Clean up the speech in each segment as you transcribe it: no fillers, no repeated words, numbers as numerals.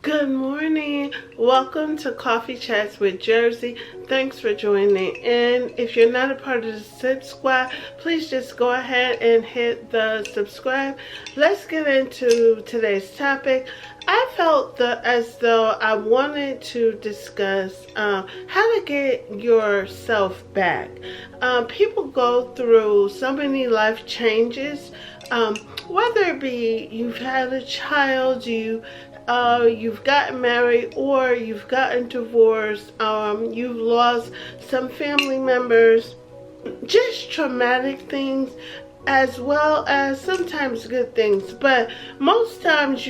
Good morning. Welcome to Coffee Chats with Jersey. Thanks for joining in. If you're not a part of the Sip Squad, please just go ahead and hit the subscribe. Let's get into today's topic. I felt as though I wanted to discuss how to get yourself back. People go through so many life changes, whether it be you've had a child, you've gotten married, or you've gotten divorced, you've lost some family members, just traumatic things as well as sometimes good things. But most times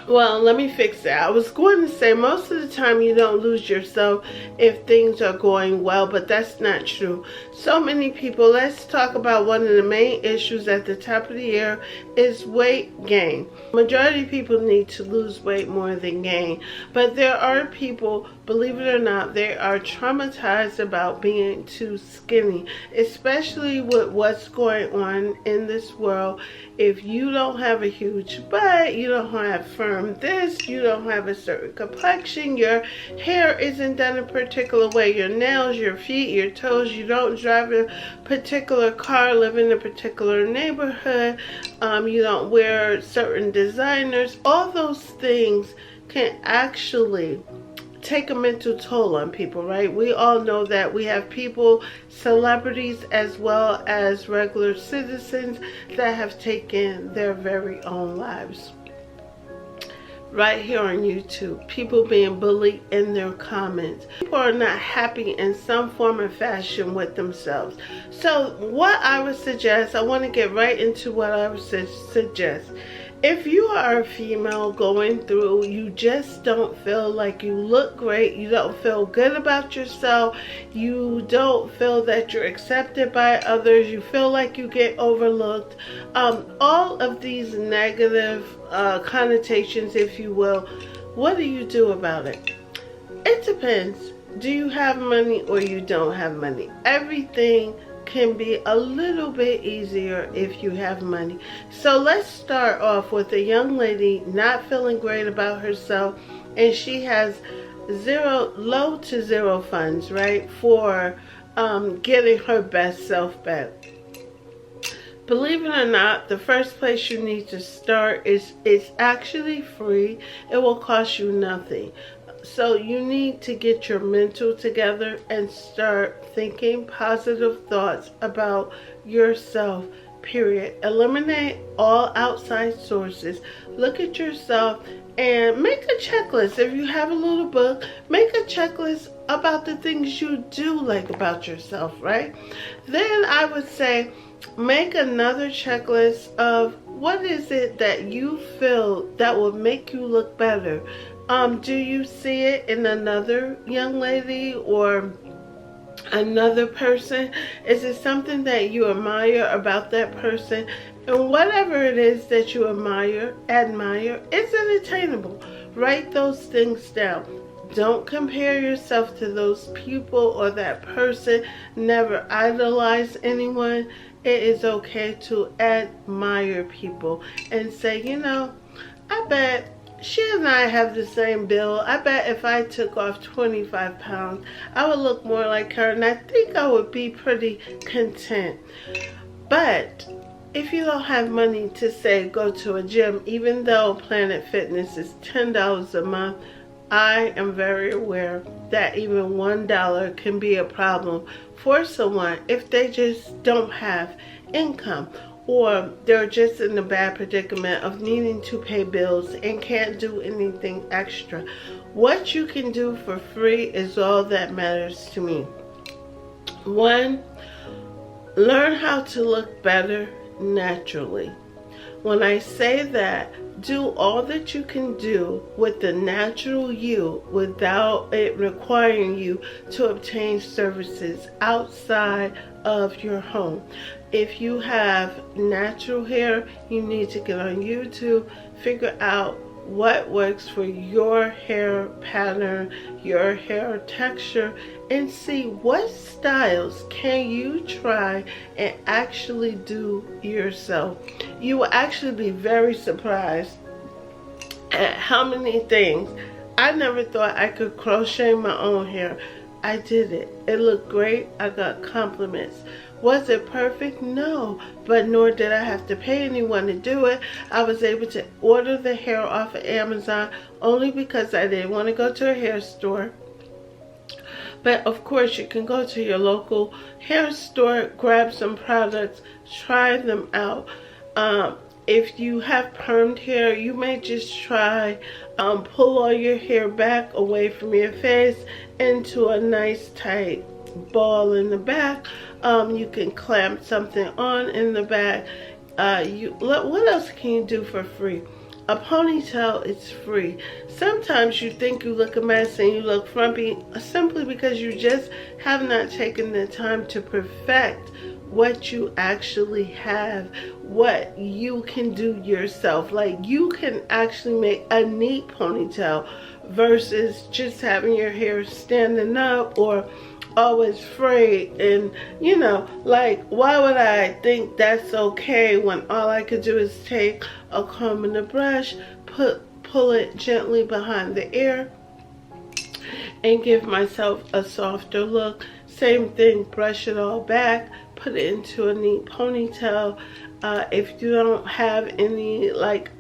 let me fix that. I was going to say most of the time you don't lose yourself if things are going well, but that's not true. So many people, let's talk about one of the main issues at the top of the year is weight gain. Majority of people need to lose weight more than gain, but there are people, believe it or not, they are traumatized about being too skinny, especially with what's going on in this world. If you don't have a huge butt, you don't have firm this, you don't have a certain complexion, your hair isn't done a particular way, your nails, your feet, your toes, you don't drive a particular car, live in a particular neighborhood, you don't wear certain designers, all those things can actually take a mental toll on people, right? We all know that. We have people, celebrities as well as regular citizens, that have taken their very own lives. Right here on YouTube, people being bullied in their comments. People are not happy in some form or fashion with themselves. So what I would suggest, I want to get right into what I would suggest. If you are a female going through, you just don't feel like you look great, you don't feel good about yourself, you don't feel that you're accepted by others, you feel like you get overlooked, all of these negative connotations, if you will, what do you do about it? It depends. Do you have money or you don't have money? Everything can be a little bit easier if you have money. So let's start off with a young lady not feeling great about herself, and she has low to zero funds, right, for getting her best self back. Believe it or not, the first place you need to start is it's actually free. It will cost you nothing. So you need to get your mental together and start thinking positive thoughts about yourself, period. Eliminate all outside sources. Look at yourself and make a checklist. If you have a little book, make a checklist about the things you do like about yourself, right? Then I would say make another checklist of what is it that you feel that will make you look better. Do you see it in another young lady or another person? Is it something that you admire about that person? And whatever it is that you admire, is it attainable? Write those things down. Don't compare yourself to those people or that person. Never idolize anyone. It is okay to admire people and say, you know, I bet she and I have the same build. I bet if I took off 25 pounds, I would look more like her, and I think I would be pretty content. But if you don't have money to, say, go to a gym, even though Planet Fitness is $10 a month, I am very aware that even $1 can be a problem for someone if they just don't have income, or they're just in the bad predicament of needing to pay bills and can't do anything extra. What you can do for free is all that matters to me. 1, learn how to look better naturally. When I say that, do all that you can do with the natural you without it requiring you to obtain services outside of your home. If you have natural hair, you need to get on YouTube, figure out what works for your hair pattern, your hair texture, and see what styles can you try and actually do yourself. You will actually be very surprised at how many things. I never thought I could crochet my own hair. I did it. It looked great. I got compliments. Was it perfect? No, but nor did I have to pay anyone to do it. I was able to order the hair off of Amazon only because I didn't want to go to a hair store. But of course, you can go to your local hair store, grab some products, try them out. If you have permed hair, you may just try pull all your hair back away from your face into a nice tight ball in the back. You can clamp something on in the back. What else can you do for free? A ponytail is free. Sometimes you think you look a mess and you look frumpy simply because you just have not taken the time to perfect what you actually have, what you can do yourself. Like, you can actually make a neat ponytail versus just having your hair standing up or always frayed. And you know, like, why would I think that's okay when all I could do is take a comb and a brush, pull it gently behind the ear and give myself a softer look. Same thing, brush it all back, put it into a neat ponytail. If you don't have any, like,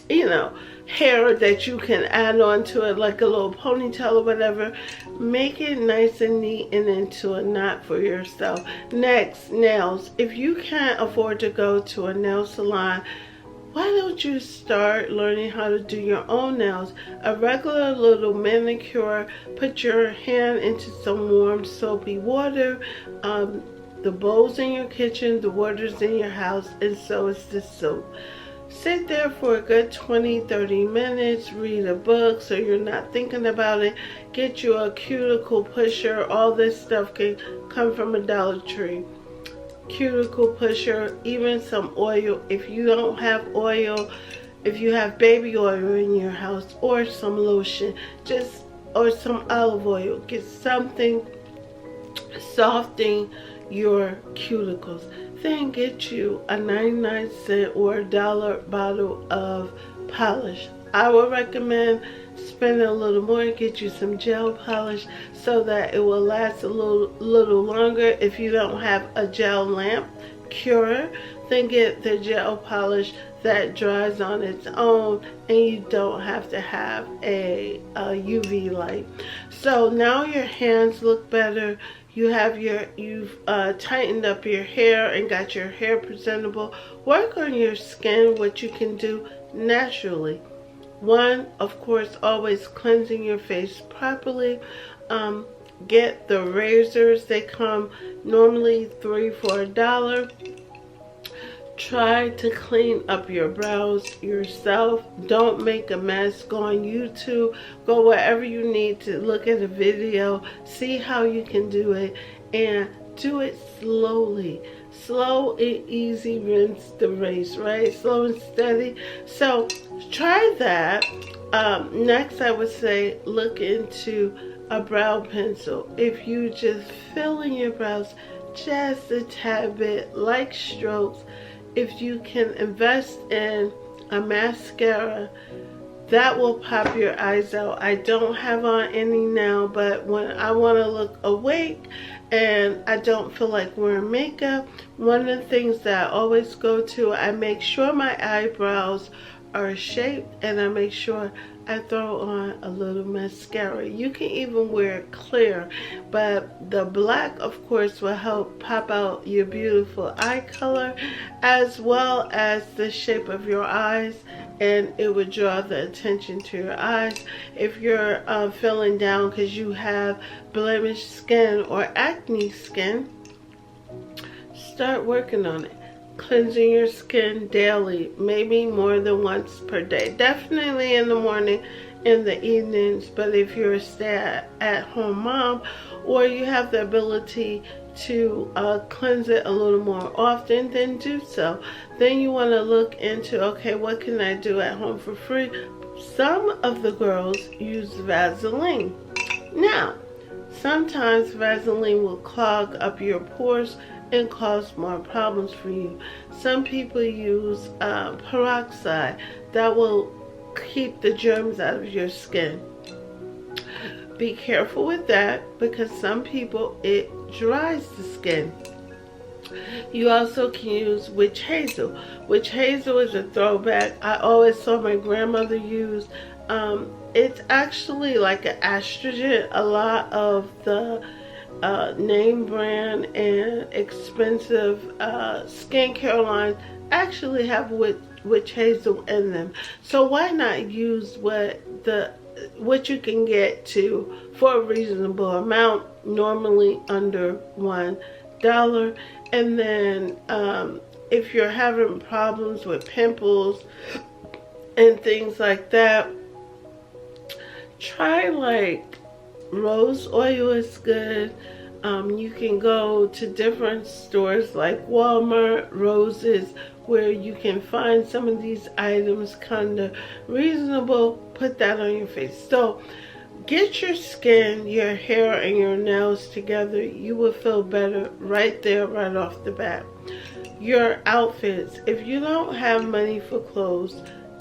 you know, hair that you can add on to it, like a little ponytail or whatever, make it nice and neat and into a knot for yourself. Next, nails. If you can't afford to go to a nail salon, why don't you start learning how to do your own nails? A regular little manicure, put your hand into some warm soapy water. The bowl's in your kitchen, the water's in your house, and so is the soap. Sit there for a good 20-30 minutes, read a book so you're not thinking about it. Get you a cuticle pusher. All this stuff can come from a Dollar Tree. Cuticle pusher, even some oil. If you don't have oil, if you have baby oil in your house, or some lotion, or some olive oil, get something softening your cuticles. Then get you a 99-cent or $1 bottle of polish. I would recommend spending a little more and get you some gel polish so that it will last a little longer. If you don't have a gel lamp curer, then get the gel polish that dries on its own and you don't have to have a UV light. So now your hands look better. You've tightened up your hair and got your hair presentable. Work on your skin, what you can do naturally. One, of course, always cleansing your face properly. Get the razors. They come normally 3 for $1. Try to clean up your brows yourself. Don't make a mess. Go on YouTube. Go wherever you need to look at a video. See how you can do it. And do it slowly. Slow and easy rinse the race, right? Slow and steady. So try that. Next, I would say look into a brow pencil. If you just fill in your brows just a tad bit, like strokes. If you can invest in a mascara, that will pop your eyes out. I don't have on any now, but when I want to look awake and I don't feel like wearing makeup, one of the things that I always go to, I make sure my eyebrows are shaped and I make sure I throw on a little mascara. You can even wear it clear, but the black, of course, will help pop out your beautiful eye color as well as the shape of your eyes, and it would draw the attention to your eyes. If you're feeling down because you have blemished skin or acne skin, start working on it. Cleansing your skin daily, maybe more than once per day. Definitely in the morning, in the evenings, but if you're a stay-at-home mom or you have the ability to cleanse it a little more often, then do so. Then you want to look into, okay, what can I do at home for free? Some of the girls use Vaseline. Now, sometimes Vaseline will clog up your pores and cause more problems for you. Some people use peroxide that will keep the germs out of your skin. Be careful with that because some people, it dries the skin. You also can use witch hazel. Witch hazel is a throwback. I always saw my grandmother use. It's actually like an astringent. A lot of the name brand and expensive skincare lines actually have witch hazel in them. So why not use what you can get to for a reasonable amount, normally under $1. And then if you're having problems with pimples and things like that, try like rose oil is good. You can go to different stores like Walmart, Roses, where you can find some of these items kind of reasonable. Put that on your face. So get your skin, your hair, and your nails together. You will feel better right there, right off the bat. Your outfits. If you don't have money for clothes,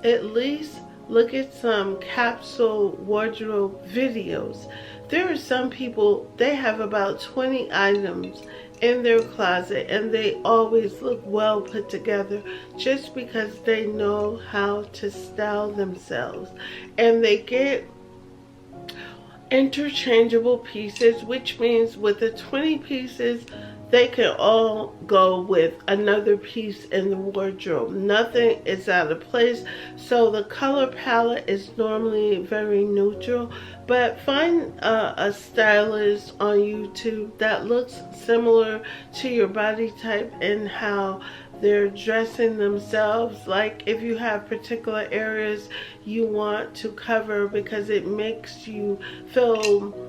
at least look at some capsule wardrobe videos. There are some people, they have about 20 items in their closet and they always look well put together just because they know how to style themselves. And they get interchangeable pieces, which means with the 20 pieces, they can all go with another piece in the wardrobe. Nothing is out of place. So the color palette is normally very neutral, but find a stylist on YouTube that looks similar to your body type and how they're dressing themselves. Like if you have particular areas you want to cover because it makes you feel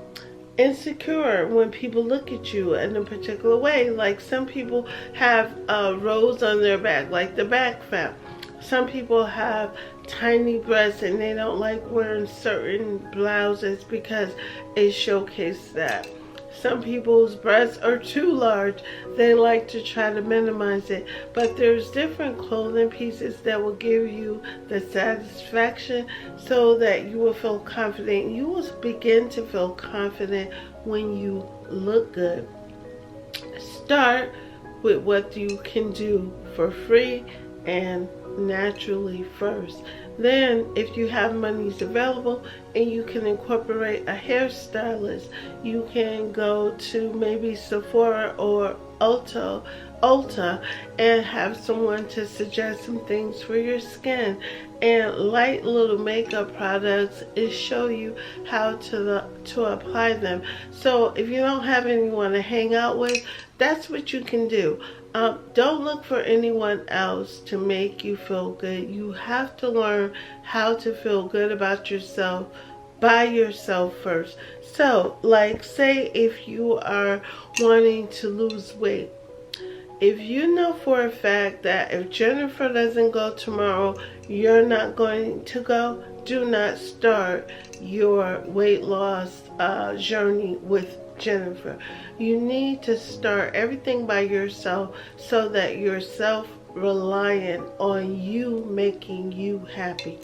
insecure when people look at you in a particular way. Like some people have a rose on their back, like the back fat. Some people have tiny breasts and they don't like wearing certain blouses because it showcases that. Some people's breasts are too large. They like to try to minimize it. But there's different clothing pieces that will give you the satisfaction so that you will feel confident. You will begin to feel confident when you look good. Start with what you can do for free and naturally first. Then if you have monies available and you can incorporate a hairstylist, you can go to maybe Sephora or Ulta and have someone to suggest some things for your skin. And light little makeup products is show you how to apply them. So if you don't have anyone to hang out with, that's what you can do. Don't look for anyone else to make you feel good. You have to learn how to feel good about yourself by yourself first. So, like say if you are wanting to lose weight, if you know for a fact that if Jennifer doesn't go tomorrow, you're not going to go, do not start your weight loss journey with Jennifer. You need to start everything by yourself so that you're self-reliant on you making you happy.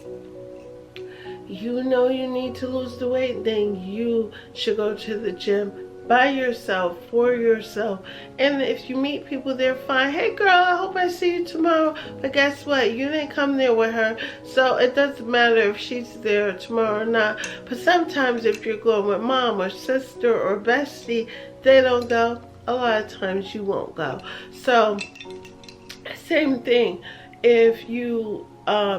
You know you need to lose the weight, then you should go to the gym by yourself, for yourself. And if you meet people there, fine. Hey girl, I hope I see you tomorrow. But guess what? You didn't come there with her. So it doesn't matter if she's there tomorrow or not. But sometimes if you're going with mom or sister or bestie, they don't go. A lot of times you won't go. So same thing. If you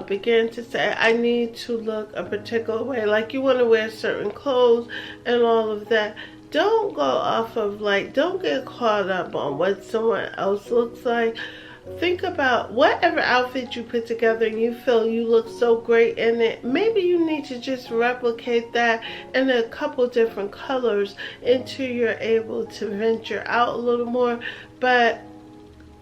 begin to say, I need to look a particular way, like you want to wear certain clothes and all of that, don't go off of don't get caught up on what someone else looks like. Think about whatever outfit you put together and you feel you look so great in it. Maybe you need to just replicate that in a couple different colors until you're able to venture out a little more. But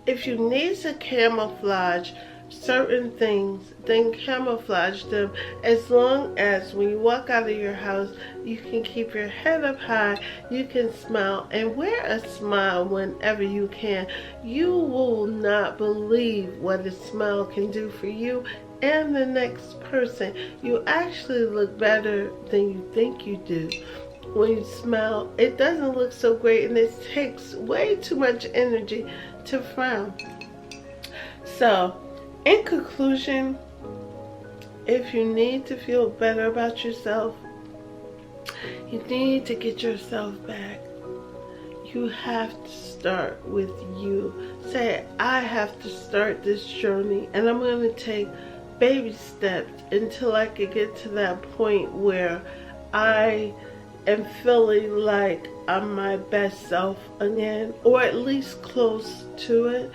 if you need to camouflage certain things, then camouflage them, as long as when you walk out of your house you can keep your head up high, you can smile, and wear a smile whenever you can. You will not believe what a smile can do for you and the next person. You actually look better than you think you do. When you smile, it doesn't look so great, and it takes way too much energy to frown. So, in conclusion, if you need to feel better about yourself, you need to get yourself back. You have to start with you. Say, I have to start this journey, and I'm going to take baby steps until I can get to that point where I am feeling like I'm my best self again, or at least close to it.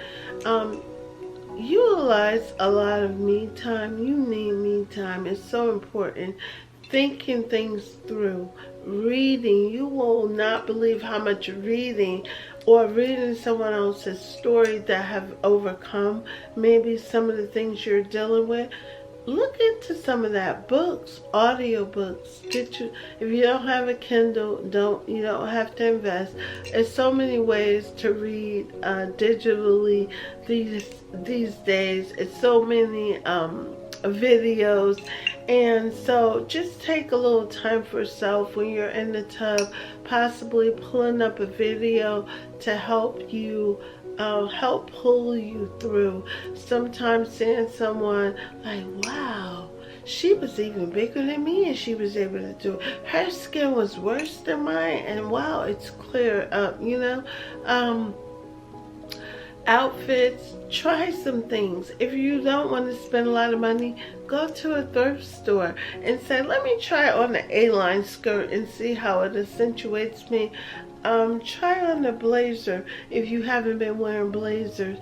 Utilize a lot of me time. You need me time. It's so important. Thinking things through. Reading. You will not believe how much reading or reading someone else's story that have overcome maybe some of the things you're dealing with. Look into some of that. Books, audio books. If you don't have a Kindle, you don't have to invest. There's so many ways to read digitally these days. It's so many videos, and so just take a little time for yourself when you're in the tub, possibly pulling up a video to help you help pull you through. Sometimes seeing someone like, wow, she was even bigger than me and she was able to do it. Her skin was worse than mine, and wow, it's clear up, you know. Outfits, try some things. If you don't want to spend a lot of money, go to a thrift store and say, let me try on the A-line skirt and see how it accentuates me. Try on the blazer if you haven't been wearing blazers.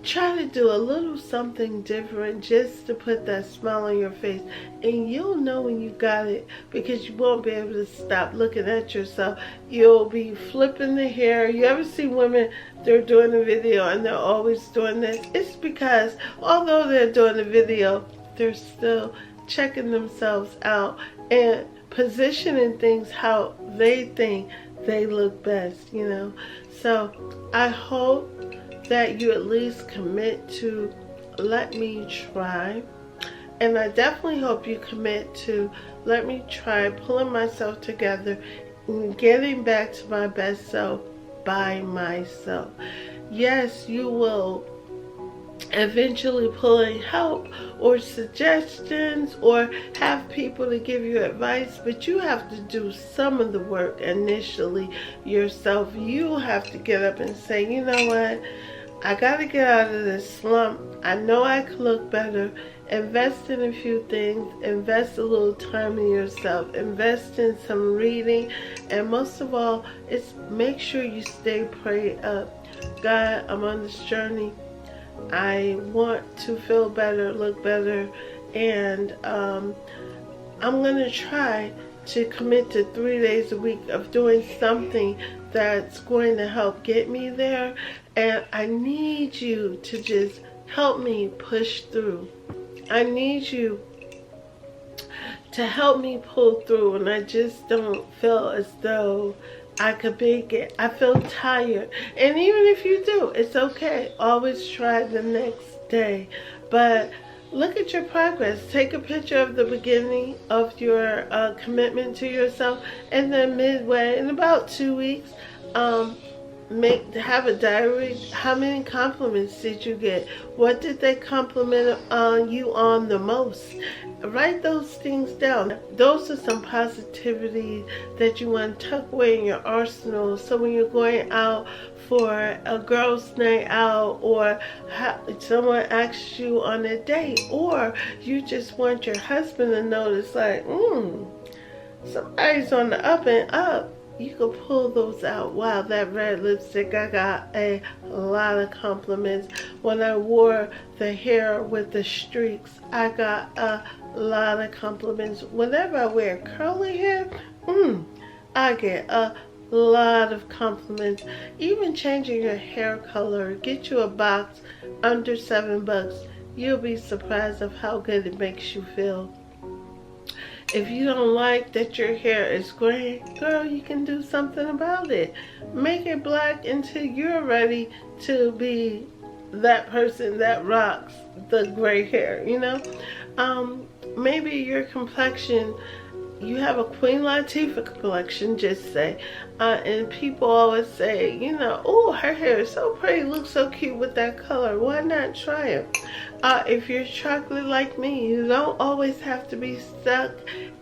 Try to do a little something different just to put that smile on your face, and you'll know when you got it, because you won't be able to stop looking at yourself. You'll be flipping the hair. You ever see women, they're doing a video and they're always doing this? It's because although they're doing a video, they're still checking themselves out and positioning things how they think they look best, you know. So I hope that you at least commit to let me try, and I definitely hope you commit to let me try pulling myself together and getting back to my best self by myself. Yes, you will eventually pull in help or suggestions or have people to give you advice, but you have to do some of the work initially yourself. You have to get up and say, you know what, I got to get out of this slump. I know I can look better. Invest in a few things. Invest a little time in yourself. Invest in some reading. And most of all, it's make sure you stay prayed up. God, I'm on this journey. I want to feel better, look better, and I'm going to try to commit to 3 days a week of doing something that's going to help get me there. And I need you to just help me push through. I need you to help me pull through, and I just don't feel as though I could make it. I feel tired. And even if you do, it's okay. Always try the next day. But look at your progress. Take a picture of the beginning of your commitment to yourself, and then midway, in about 2 weeks, have a diary. How many compliments did you get? What did they compliment you on the most? Write those things down. Those are some positivity that you want to tuck away in your arsenal, so when you're going out for a girls' night out, or someone asks you on a date, or you just want your husband to notice, like, somebody's on the up and up. You can pull those out. Wow, that red lipstick, I got a lot of compliments. When I wore the hair with the streaks, I got a lot of compliments. Whenever I wear curly hair, I get a lot of compliments. Even changing your hair color, get you a box under $7. You'll be surprised of how good it makes you feel. If you don't like that your hair is gray, girl, you can do something about it. Make it black until you're ready to be that person that rocks the gray hair, you know. Maybe your complexion, you have a Queen Latifah complexion, just say, and people always say, you know, oh, her hair is so pretty, looks so cute with that color, why not try it? If you're chocolate like me, you don't always have to be stuck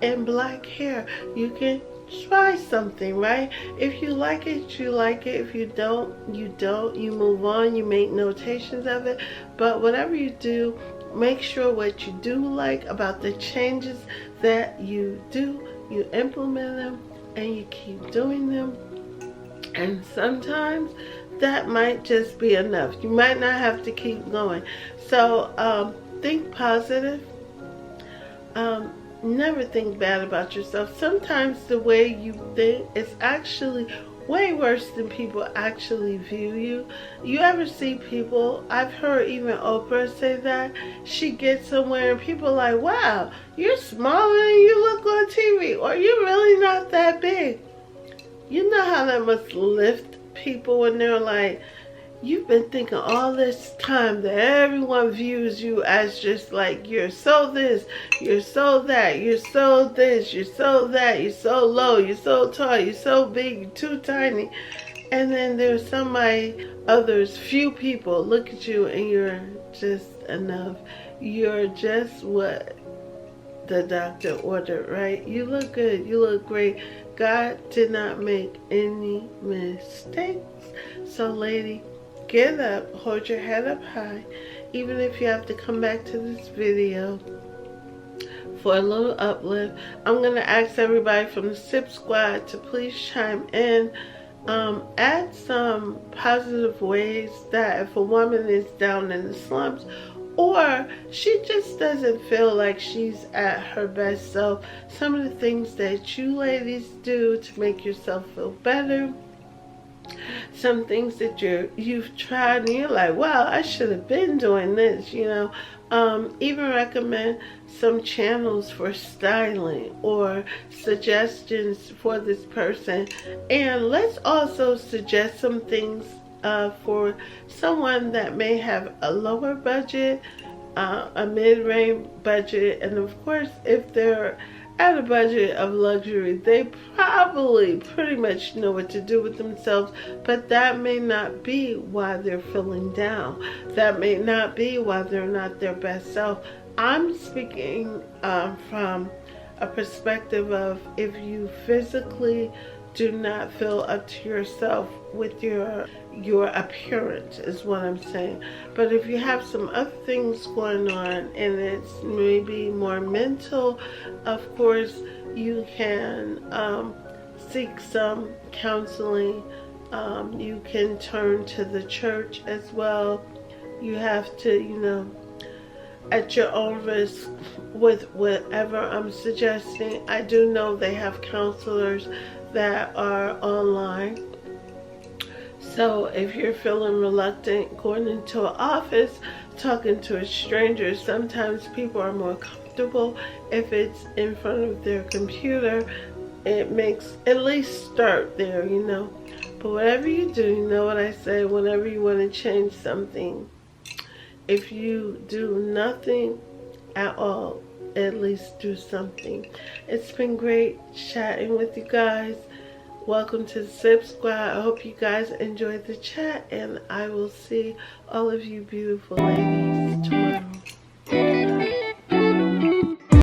in black hair. You can try something, right? If you like it, you like it. If you don't, you don't. You move on, you make notations of it. But whatever you do, make sure what you do like about the changes that you do, you implement them and you keep doing them. And sometimes that might just be enough. You might not have to keep going. So think positive. Never think bad about yourself. Sometimes the way you think is actually way worse than people actually view you. You ever see people, I've heard even Oprah say that, she gets somewhere and people are like, wow, you're smaller than you look on TV, or you're really not that big. You know how that must lift people when they're like, you've been thinking all this time that everyone views you as just like, you're so this, you're so that, you're so this, you're so that, you're so low, you're so tall, you're so big, you're too tiny. And then there's others, few people look at you and you're just enough. You're just what the doctor ordered, right? You look good, you look great. God did not make any mistakes. So lady, get up, hold your head up high, even if you have to come back to this video for a little uplift. I'm going to ask everybody from the SIP squad to please chime in. Add some positive ways that if a woman is down in the slumps, or she just doesn't feel like she's at her best self, some of the things that you ladies do to make yourself feel better. Some things that you've tried and you're like, wow, I should have been doing this, you know. Even recommend some channels for styling or suggestions for this person. And let's also suggest some things for someone that may have a lower budget, a mid-range budget, and of course if they're at a budget of luxury, they probably pretty much know what to do with themselves, but that may not be why they're feeling down. That may not be why they're not their best self. I'm speaking from a perspective of, if you physically do not feel up to yourself with your appearance is what I'm saying. But if you have some other things going on and it's maybe more mental, of course you can seek some counseling. You can turn to the church as well. You have to, you know, at your own risk with whatever I'm suggesting. I do know they have counselors that are online. So if you're feeling reluctant going into an office, talking to a stranger, sometimes people are more comfortable if it's in front of their computer. It makes, at least start there, you know. But whatever you do, you know what I say, whenever you want to change something, if you do nothing at all, at least do something. It's been great chatting with you guys. Welcome to the SIP squad. I hope you guys enjoyed the chat, and I will see all of you beautiful ladies